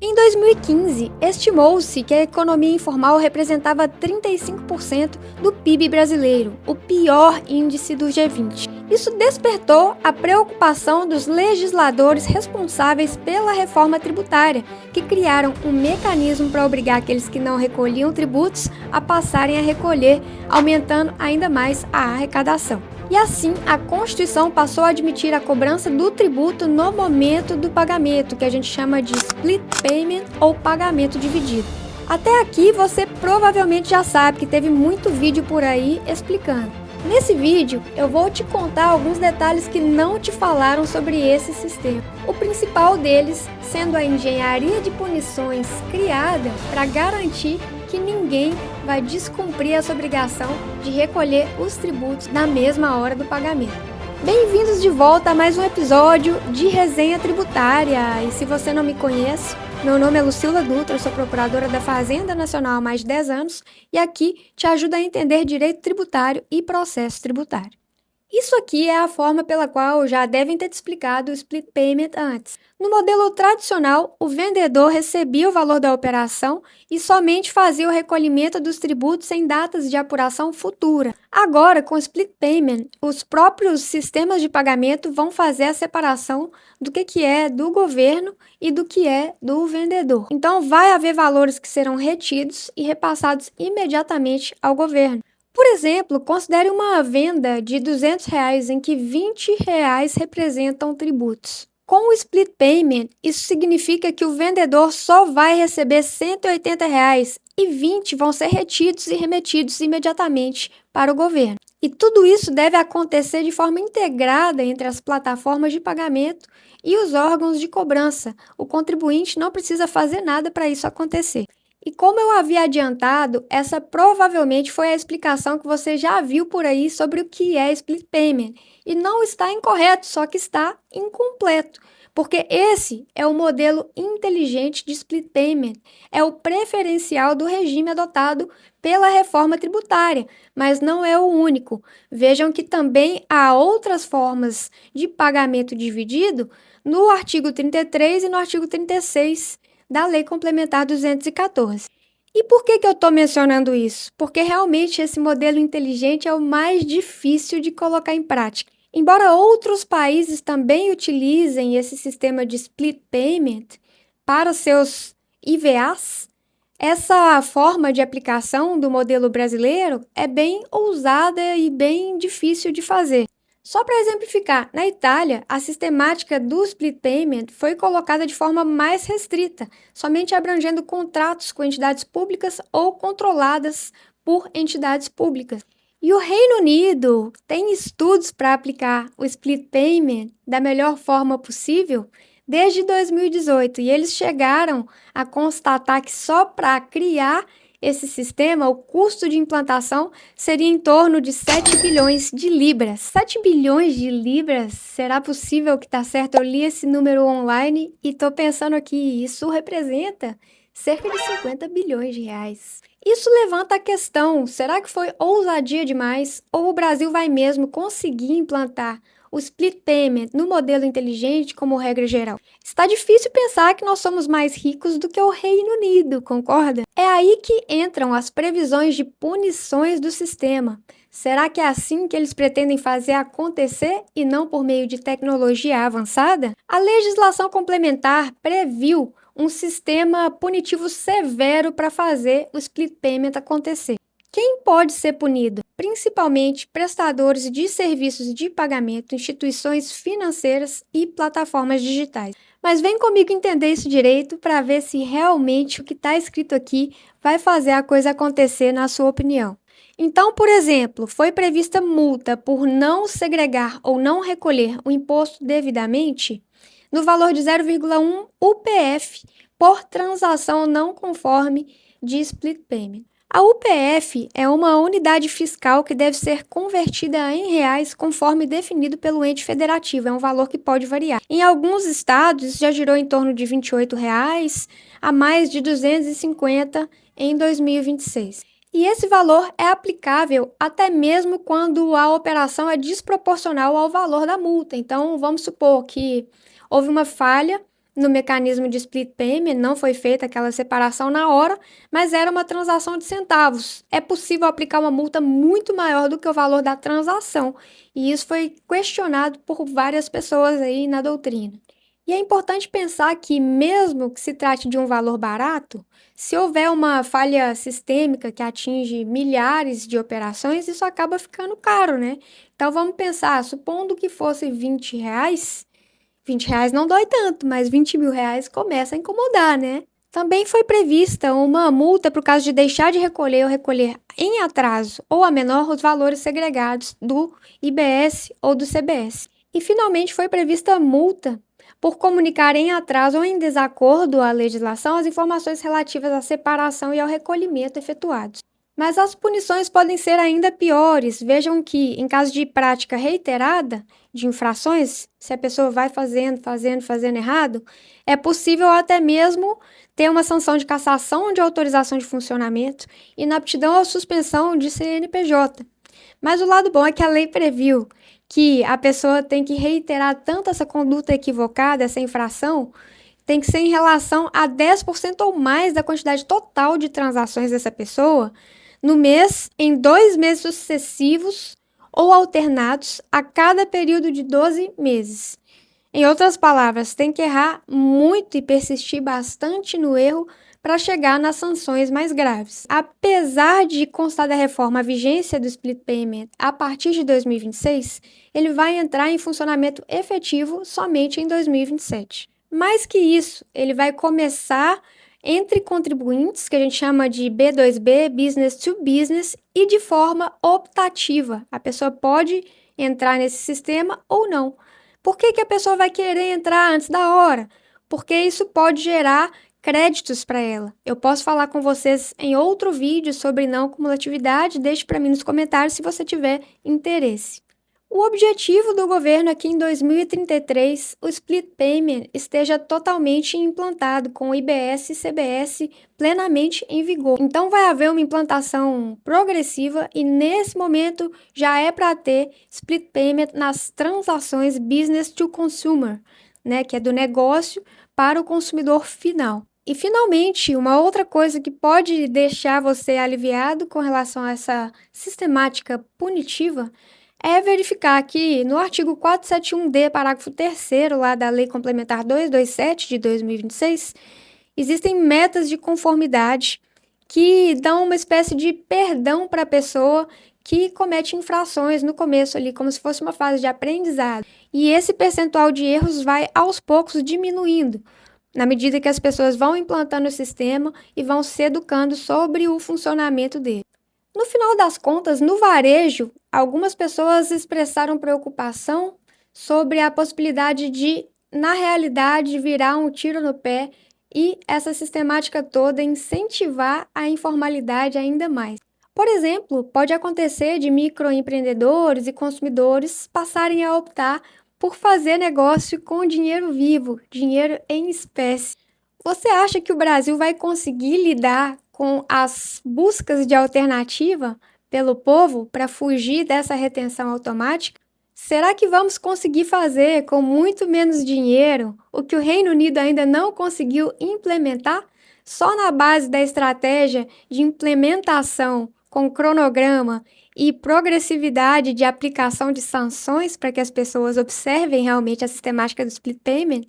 Em 2015, estimou-se que a economia informal representava 35% do PIB brasileiro, o pior índice do G20. Isso despertou a preocupação dos legisladores responsáveis pela reforma tributária, que criaram um mecanismo para obrigar aqueles que não recolhiam tributos a passarem a recolher, aumentando ainda mais a arrecadação. E assim, a Constituição passou a admitir a cobrança do tributo no momento do pagamento, que a gente chama de split payment ou pagamento dividido. Até aqui você provavelmente já sabe que teve muito vídeo por aí explicando. Nesse vídeo eu vou te contar alguns detalhes que não te falaram sobre esse sistema. O principal deles sendo a engenharia de punições criada para garantir que ninguém vai descumprir essa obrigação de recolher os tributos na mesma hora do pagamento. Bem-vindos de volta a mais um episódio de Resenha Tributária. E se você não me conhece, meu nome é Lucila Dutra, eu sou procuradora da Fazenda Nacional há mais de 10 anos e aqui te ajudo a entender direito tributário e processo tributário. Isso aqui é a forma pela qual já devem ter te explicado o split payment antes. No modelo tradicional, o vendedor recebia o valor da operação e somente fazia o recolhimento dos tributos em datas de apuração futura. Agora, com o split payment, os próprios sistemas de pagamento vão fazer a separação do que é do governo e do que é do vendedor. Então, vai haver valores que serão retidos e repassados imediatamente ao governo. Por exemplo, considere uma venda de R$ 200 em que R$ 20 representam tributos. Com o split payment, isso significa que o vendedor só vai receber R$ 180 e 20 vão ser retidos e remetidos imediatamente para o governo. E tudo isso deve acontecer de forma integrada entre as plataformas de pagamento e os órgãos de cobrança. O contribuinte não precisa fazer nada para isso acontecer. E como eu havia adiantado, essa provavelmente foi a explicação que você já viu por aí sobre o que é split payment. E não está incorreto, só que está incompleto. Porque esse é o modelo inteligente de split payment. É o preferencial do regime adotado pela reforma tributária, mas não é o único. Vejam que também há outras formas de pagamento dividido no artigo 33 e no artigo 36 da Lei Complementar 214. E por que eu estou mencionando isso? Porque realmente esse modelo inteligente é o mais difícil de colocar em prática. Embora outros países também utilizem esse sistema de split payment para os seus IVAs, essa forma de aplicação do modelo brasileiro é bem ousada e bem difícil de fazer. Só para exemplificar, na Itália, a sistemática do split payment foi colocada de forma mais restrita, somente abrangendo contratos com entidades públicas ou controladas por entidades públicas. E o Reino Unido tem estudos para aplicar o split payment da melhor forma possível desde 2018, e eles chegaram a constatar que só para criar esse sistema, o custo de implantação seria em torno de 7 bilhões de libras. 7 bilhões de libras? Será possível que está certo? Eu li esse número online e estou pensando aqui, isso representa cerca de 50 bilhões de reais. Isso levanta a questão, será que foi ousadia demais ou o Brasil vai mesmo conseguir implantar o split payment no modelo inteligente como regra geral? Está difícil pensar que nós somos mais ricos do que o Reino Unido, concorda? É aí que entram as previsões de punições do sistema. Será que é assim que eles pretendem fazer acontecer e não por meio de tecnologia avançada? A legislação complementar previu um sistema punitivo severo para fazer o split payment acontecer. Quem pode ser punido? Principalmente prestadores de serviços de pagamento, instituições financeiras e plataformas digitais. Mas vem comigo entender isso direito para ver se realmente o que está escrito aqui vai fazer a coisa acontecer na sua opinião. Então, por exemplo, foi prevista multa por não segregar ou não recolher o imposto devidamente no valor de 0,1 UPF por transação não conforme de split payment. A UPF é uma unidade fiscal que deve ser convertida em reais conforme definido pelo ente federativo. É um valor que pode variar. Em alguns estados, isso já girou em torno de R$ 28 a mais de 250 em 2026. E esse valor é aplicável até mesmo quando a operação é desproporcional ao valor da multa. Então, vamos supor que houve uma falha No mecanismo de split payment não foi feita aquela separação na hora, mas era uma transação de centavos. É possível aplicar uma multa muito maior do que o valor da transação, e isso foi questionado por várias pessoas aí na doutrina. E é importante pensar que, mesmo que se trate de um valor barato, se houver uma falha sistêmica que atinge milhares de operações, isso acaba ficando caro, né? Então vamos pensar, supondo que fosse R$ 20, R$ 20 não dói tanto, mas R$ 20.000 começa a incomodar, né? Também foi prevista uma multa por caso de deixar de recolher ou recolher em atraso ou a menor os valores segregados do IBS ou do CBS. E finalmente foi prevista multa por comunicar em atraso ou em desacordo à legislação as informações relativas à separação e ao recolhimento efetuados. Mas as punições podem ser ainda piores. Vejam que, em caso de prática reiterada de infrações, se a pessoa vai fazendo errado, é possível até mesmo ter uma sanção de cassação de autorização de funcionamento, inaptidão ou suspensão de CNPJ. Mas o lado bom é que a lei previu que a pessoa tem que reiterar tanto essa conduta equivocada, essa infração, tem que ser em relação a 10% ou mais da quantidade total de transações dessa pessoa no mês, em 2 meses sucessivos ou alternados a cada período de 12 meses. Em outras palavras, tem que errar muito e persistir bastante no erro para chegar nas sanções mais graves. Apesar de constar da reforma a vigência do split payment a partir de 2026, ele vai entrar em funcionamento efetivo somente em 2027. Mais que isso, ele vai começar entre contribuintes, que a gente chama de B2B, Business to Business, e de forma optativa. A pessoa pode entrar nesse sistema ou não. Por que a pessoa vai querer entrar antes da hora? Porque isso pode gerar créditos para ela. Eu posso falar com vocês em outro vídeo sobre não cumulatividade, deixe para mim nos comentários se você tiver interesse. O objetivo do governo é que em 2033 o split payment esteja totalmente implantado, com o IBS e CBS plenamente em vigor. Então vai haver uma implantação progressiva e nesse momento já é para ter split payment nas transações business to consumer, né, que é do negócio para o consumidor final. E finalmente, uma outra coisa que pode deixar você aliviado com relação a essa sistemática punitiva é verificar que no artigo 471-D, parágrafo 3º lá da Lei Complementar 227 de 2026, existem metas de conformidade que dão uma espécie de perdão para a pessoa que comete infrações no começo ali, como se fosse uma fase de aprendizado. E esse percentual de erros vai aos poucos diminuindo, na medida que as pessoas vão implantando o sistema e vão se educando sobre o funcionamento dele. No final das contas, no varejo, algumas pessoas expressaram preocupação sobre a possibilidade de, na realidade, virar um tiro no pé e essa sistemática toda incentivar a informalidade ainda mais. Por exemplo, pode acontecer de microempreendedores e consumidores passarem a optar por fazer negócio com dinheiro vivo, dinheiro em espécie. Você acha que o Brasil vai conseguir lidar com as buscas de alternativa pelo povo para fugir dessa retenção automática? Será que vamos conseguir fazer com muito menos dinheiro o que o Reino Unido ainda não conseguiu implementar? Só na base da estratégia de implementação com cronograma e progressividade de aplicação de sanções para que as pessoas observem realmente a sistemática do split payment?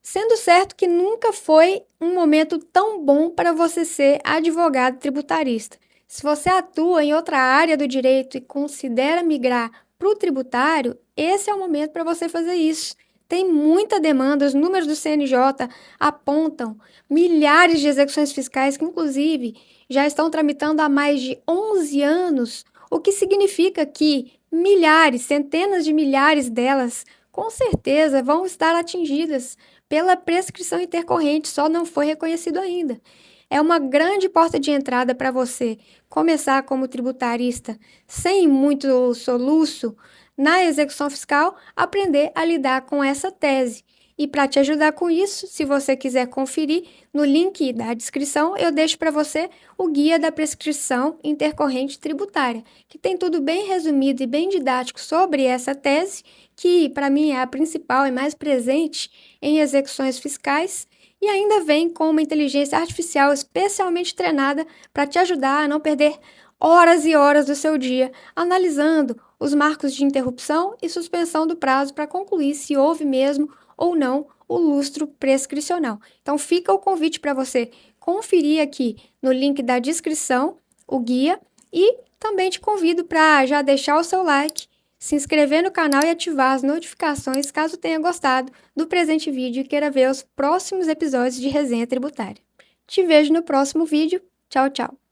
Sendo certo que nunca foi um momento tão bom para você ser advogado tributarista. Se você atua em outra área do direito e considera migrar para o tributário, esse é o momento para você fazer isso. Tem muita demanda, os números do CNJ apontam milhares de execuções fiscais que, inclusive, já estão tramitando há mais de 11 anos, o que significa que milhares, centenas de milhares delas, com certeza, vão estar atingidas pela prescrição intercorrente, só não foi reconhecido ainda. É uma grande porta de entrada para você começar como tributarista sem muito soluço na execução fiscal, aprender a lidar com essa tese. E para te ajudar com isso, se você quiser conferir, no link da descrição eu deixo para você o Guia da Prescrição Intercorrente Tributária, que tem tudo bem resumido e bem didático sobre essa tese, que para mim é a principal e mais presente em execuções fiscais, e ainda vem com uma inteligência artificial especialmente treinada para te ajudar a não perder horas e horas do seu dia analisando os marcos de interrupção e suspensão do prazo para concluir se houve mesmo ou não o lustro prescricional. Então fica o convite para você conferir aqui no link da descrição o guia e também te convido para já deixar o seu like, se inscrever no canal e ativar as notificações caso tenha gostado do presente vídeo e queira ver os próximos episódios de Resenha Tributária. Te vejo no próximo vídeo. Tchau, tchau!